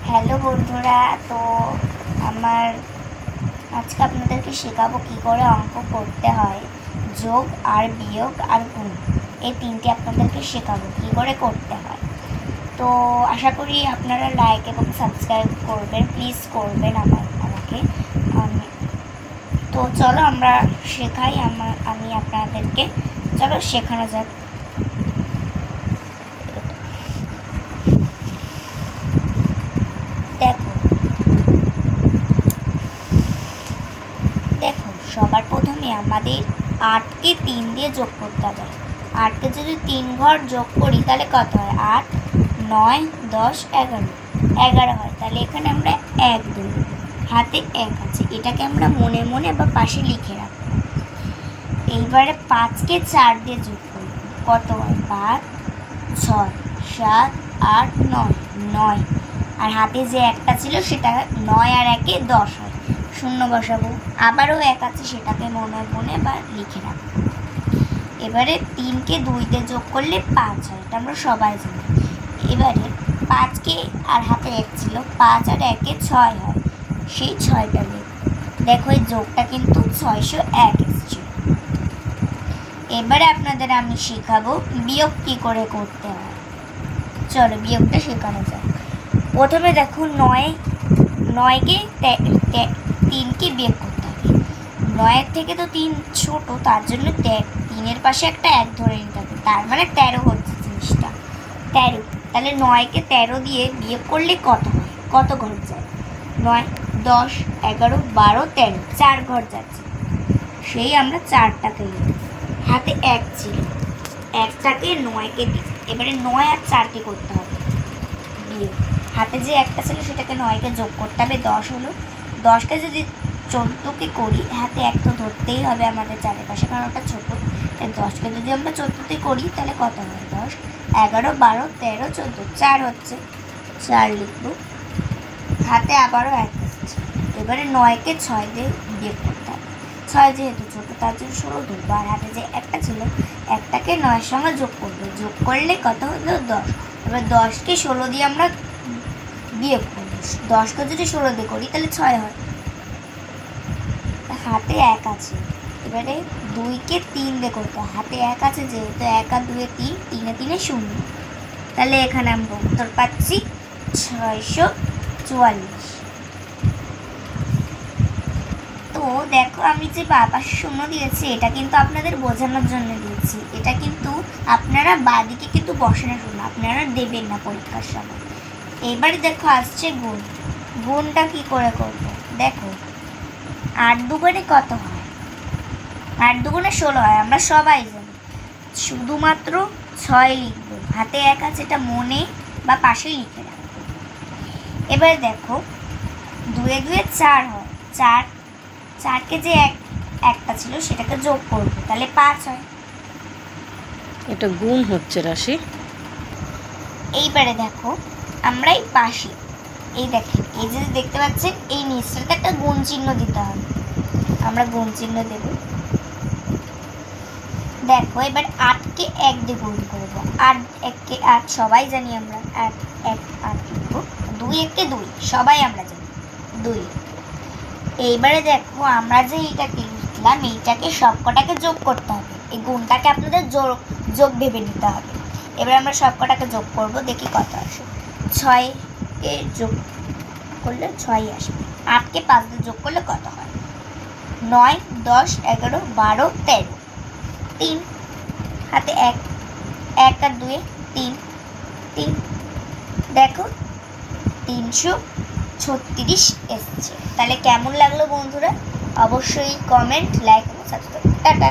Hello বন্ধুরা, তো আমার আজকে আপনাদেরকে শেখাবো কী করে অঙ্ক করতে হয়। যোগ আর বিয়োগ আর গুণ, এই তিনটি আপনাদেরকে শেখাবো কী করে করতে হয়। তো আশা করি আপনারা লাইক এবং সাবস্ক্রাইব করবেন, প্লিজ করবেন আমাকে। তো চলো আমরা শেখাই। আমি আপনাদেরকে চলো শেখানো যাক। দেখো সবার প্রথমে আমাদের 8কে 3 দিয়ে যোগ করতে হবে। 8কে যদি 3 ঘর যোগ করি তাহলে কত হয়? 8, 9, 10, 11 হয়। তাহলে এখানে আমরা 1 দেব, হাতে 1 আছে, এটাকে আমরা মনে মনে বা পাশে লিখে রাখবো। এইবারে 5কে 4 দিয়ে যোগ করব, কত হয়? 5, 6, 7, 8, 9 আর হাতে যে একটা ছিল সেটা 9 আর 1-এ 10 হয়। শূন্য বসাবো, আবারও 1 আছে, সেটাকে মনে মনে বা লিখে রাখবো। এবারে 3কে 2 দিয়ে যোগ করলে 5 হয়, এটা আমরা সবাই জানি। এবারে 5কে আর হাতে 1 ছিল, 5 আর 1-এ 6 হয়, সেই 6টা দেখো এই যোগটা কিন্তু 601 এসছে। এবারে আপনাদের আমি শেখাবো বিয়োগ কী করে করতে হয়। চলো বিয়োগটা শেখানো যাক। প্রথমে দেখো 9কে 3কে বিয়োগ করতে হবে। 9-এর থেকে তো 3 ছোট, তার জন্য 3-এর পাশে একটা 1 ধরে নিতে হবে, তার মানে 13 হচ্ছে জিনিসটা। 13, তাহলে 9কে 13 দিয়ে বিয়োগ করলে কত হয়? কত ঘর যায়? 9, 10, 11, 12, 13, 4 ঘর যাচ্ছে, সেই আমরা 4টাকে নিই। হাতে 1 ছিল, 1টাকে 9কে দিই। এবারে 9 আর 4কে করতে হবে বিয়োগ। হাতে যে একটা ছিল সেটাকে 9কে যোগ করতে হবে, 10 হলো। 10কে যদি 14কে করি, হাতে 1 তো ধরতেই হবে আমাদের চারিপাশে, কারণ ওটা ছোটো। 10কে যদি আমরা 14তে করি তাহলে কত হয়? 10, 11, 12, 13, 14, 4 হচ্ছে, 4 লিখবো। হাতে আবারও 1 আসছে। এবারে 9কে 6 দিয়ে বিয়োগ করতে হবে। 6 যেহেতু ছোটো তার জন্য 16 ধরবো, আর হাতে যে একটা ছিল একটাকে 9-এর সঙ্গে যোগ করবো, যোগ করলে কত হলো? 10। এবার 10কে 16 দিয়ে আমরা বিয়োগ করবো। 10কে যদি 16 দিয়ে করি তাহলে 6 হয়, হাতে 1 আছে। এবারে 2কে 3 দিয়ে করতে হয়, হাতে 1 আছে যেহেতু, 1 আর 2-এ 3, 3-এ 3-এ 0, তাহলে এখানে আমরা উত্তর পাচ্ছি 644। তো দেখো আমি যে পাশে 0 দিয়েছি এটা কিন্তু আপনাদের বোঝানোর জন্য দিয়েছি, এটা কিন্তু আপনারা বাঁদিকে কিন্তু বসানো শূন্য আপনারা দেবেন না পরীক্ষার সময়। এবারে দেখো আসছে গুণ। গুণটা কি করে করব? দেখো 8 দুগুণে কত হয়? 8 দুগুণে 16 হয়, আমরা সবাই জানি। শুধুমাত্র 6 লিখবো, হাতে 1 আছে, এটা মনে বা পাশে লিখে রাখবো। এবারে দেখো 2-এ 2-এ 4 হয়, 4কে যে একটা ছিল সেটাকে যোগ করব, তাহলে 5 হয়। এটা গুণ হচ্ছে রাশি। এইবারে দেখো আমরা এই পাশে এই দেখেন, এই যে দেখতে পাচ্ছেন এই নিচটাতে একটা গুণ চিহ্ন দিতে হবে, আমরা গুণ চিহ্ন দেব। দেখো এবার 8কে 1 দিয়ে গুণ করবো, 8 1কে 8 সবাই জানি আমরা, 8 1 8 লিখবো। 2 1কে 2 সবাই আমরা জানি, 2। এইবারে দেখো আমরা যে এইটাকে লিখলাম এইটাকে সবকটাকে যোগ করতে হবে, এই গুণটাকে আপনাদের যোগ ভেবে নিতে হবে। এবার আমরা সবকটাকে যোগ করব, দেখি কত আসে। 6কে যোগ করলে 6 আসবে। 8কে 5 দিয়ে যোগ করলে কত হয়? 9, 10, 11, 12, 13, 3, হাতে 1 আর 2-এ 3, দেখো 336 এসছে। তাহলে কেমন লাগলো বন্ধুরা? অবশ্যই কমেন্ট, লাইক এবং সাবস্ক্রাইব। টাটা।